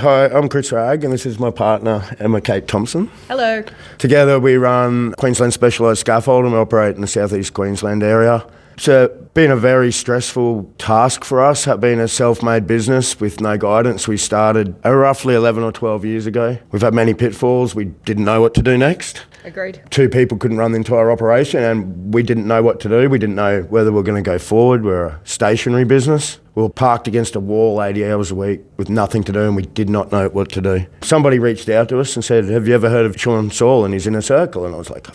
Hi, I'm Chris Wragg, and this is my partner, Emma Kate Thompson. Hello. Together we run Queensland Specialised Scaffolding. We operate in the southeast Queensland area. It's been a very stressful task for us, being a self-made business with no guidance. We started roughly 11 or 12 years ago. We've had many pitfalls. We didn't know what to do next. Agreed. 2 people couldn't run the entire operation, and we didn't know what to do. We didn't know whether we were going to go forward. We're a stationary business. We were parked against a wall 80 hours a week with nothing to do, and we did not know what to do. Somebody reached out to us and said, "Have you ever heard of Sean Soole and his Inner Circle?" And I was like,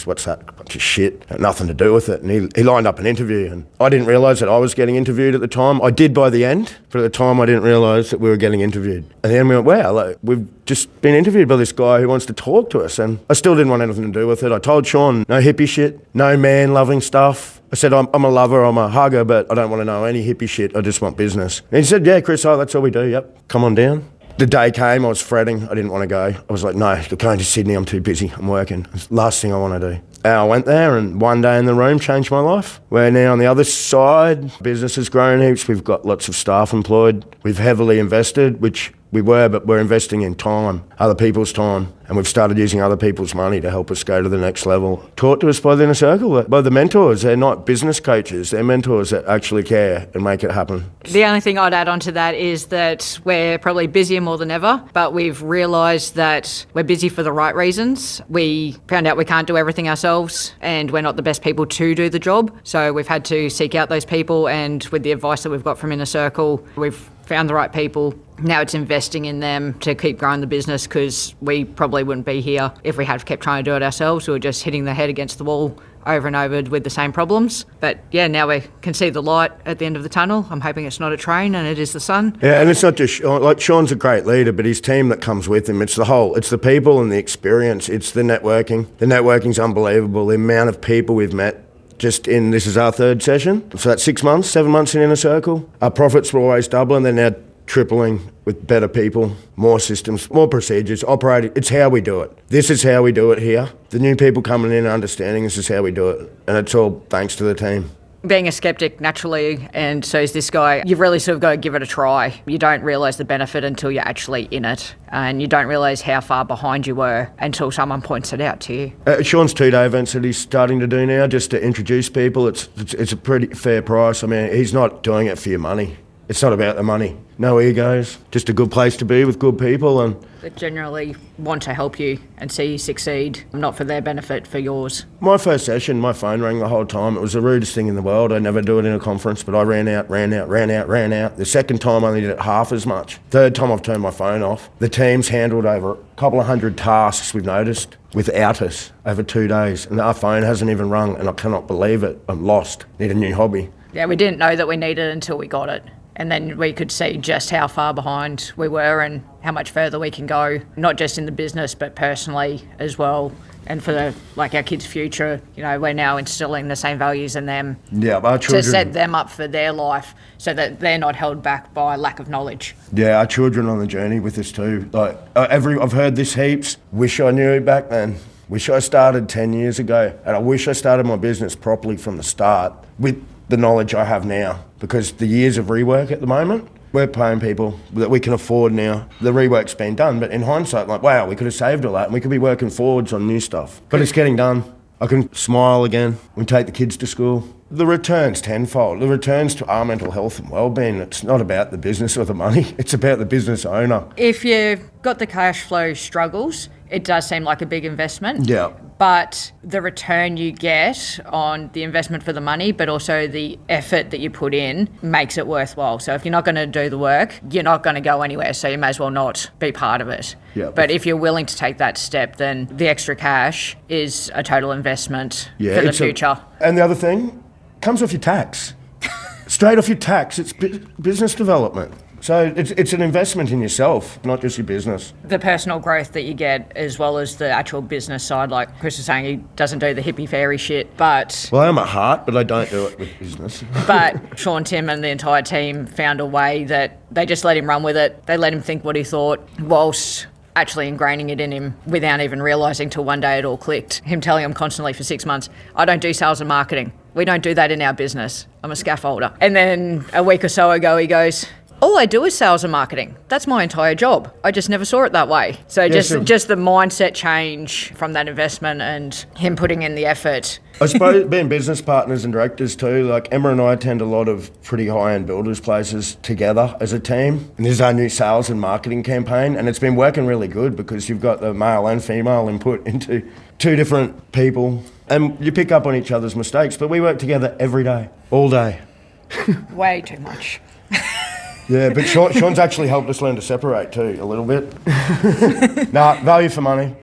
"What's that? A bunch of shit. Had nothing to do with it." And he lined up an interview, and I didn't realise that I was getting interviewed at the time. I did by the end, but at the time I didn't realise that we were getting interviewed. And then we went, wow, we've just been interviewed by this guy who wants to talk to us. And I still didn't want anything to do with it. I told Sean, no hippie shit, no man-loving stuff. I said, I'm a lover, I'm a hugger, but I don't want to know any hippie shit. I just want business. And he said, yeah, Chris, that's all we do. Yep, come on down. The day came, I was fretting. I didn't want to go. I was like, no, you're going to Sydney. I'm too busy. I'm working. It's the last thing I want to do. And I went there, and one day in the room changed my life. We're now on the other side. Business has grown heaps. We've got lots of staff employed. We've heavily invested, which we were, but we're investing in time, other people's time, and we've started using other people's money to help us go to the next level. Taught to us by the Inner Circle, by the mentors. They're not business coaches, they're mentors that actually care and make it happen. The only thing I'd add on to that is that we're probably busier more than ever, but we've realised that we're busy for the right reasons. We found out we can't do everything ourselves, and we're not the best people to do the job, so we've had to seek out those people, and with the advice that we've got from Inner Circle, we've found the right people. Now it's investing in them to keep growing the business, because we probably wouldn't be here if we had kept trying to do it ourselves. We were just hitting the head against the wall over and over with the same problems. But yeah, now we can see the light at the end of the tunnel. I'm hoping it's not a train and it is the sun. Yeah, and it's not just Sean. Like, Sean's a great leader, but his team that comes with him, it's the people and the experience. It's the networking. The networking's unbelievable. The amount of people we've met. This is our 3rd session. So that's 6 months, 7 months in Inner Circle. Our profits were always doubling. They're now tripling with better people, more systems, more procedures, operating. It's how we do it. This is how we do it here. The new people coming in and understanding this is how we do it. And it's all thanks to the team. Being a skeptic naturally, and so is this guy, you've really sort of got to give it a try. You don't realise the benefit until you're actually in it, and you don't realise how far behind you were until someone points it out to you. Sean's 2-day events that he's starting to do now, just to introduce people, it's a pretty fair price. I mean, he's not doing it for your money. It's not about the money. No egos, just a good place to be with good people. And that generally want to help you and see you succeed, not for their benefit, for yours. My first session, my phone rang the whole time. It was the rudest thing in the world. I never do it in a conference, but I ran out. The second time I only did it half as much. Third time I've turned my phone off. The team's handled over a couple of 100 tasks, we've noticed, without us over 2 days. And our phone hasn't even rung, and I cannot believe it. I'm lost. Need a new hobby. Yeah, we didn't know that we needed it until we got it. And then we could see just how far behind we were and how much further we can go, not just in the business, but personally as well. And for our kids' future, we're now instilling the same values in them. Yeah, our children, to set them up for their life so that they're not held back by lack of knowledge. Yeah, our children on the journey with us too. I've heard this heaps. Wish I knew it back then. Wish I started 10 years ago. And I wish I started my business properly from the start with the knowledge I have now, because the years of rework at the moment, we're paying people that we can afford now. The rework's been done, but in hindsight, wow, we could have saved all that and we could be working forwards on new stuff. But it's getting done. I can smile again. We take the kids to school. The return's tenfold. The returns to our mental health and well-being. It's not about the business or the money. It's about the business owner. If you've got the cash flow struggles, it does seem like a big investment. Yeah. But the return you get on the investment for the money, but also the effort that you put in, makes it worthwhile. So if you're not going to do the work, you're not going to go anywhere. So you may as well not be part of it. Yeah. But if you're willing to take that step, then the extra cash is a total investment for the future. And the other thing, comes off your tax. Straight off your tax. It's business development. So it's an investment in yourself, not just your business. The personal growth that you get, as well as the actual business side, like Chris is saying, he doesn't do the hippie fairy shit, but... Well, I am at heart, but I don't do it with business. But Sean, Tim and the entire team found a way that they just let him run with it. They let him think what he thought, whilst actually ingraining it in him without even realising till one day it all clicked. Him telling him constantly for 6 months, I don't do sales and marketing. We don't do that in our business. I'm a scaffolder. And then a week or so ago, he goes, all I do is sales and marketing. That's my entire job. I just never saw it that way. So Yeah, sure. just the mindset change from that investment and him putting in the effort. I suppose being business partners and directors too, like Emma and I attend a lot of pretty high-end builders places together as a team. And this is our new sales and marketing campaign, and it's been working really good because you've got the male and female input into two different people, and you pick up on each other's mistakes. But we work together every day, all day. Way too much. Yeah, but Sean's actually helped us learn to separate too, a little bit. Value for money.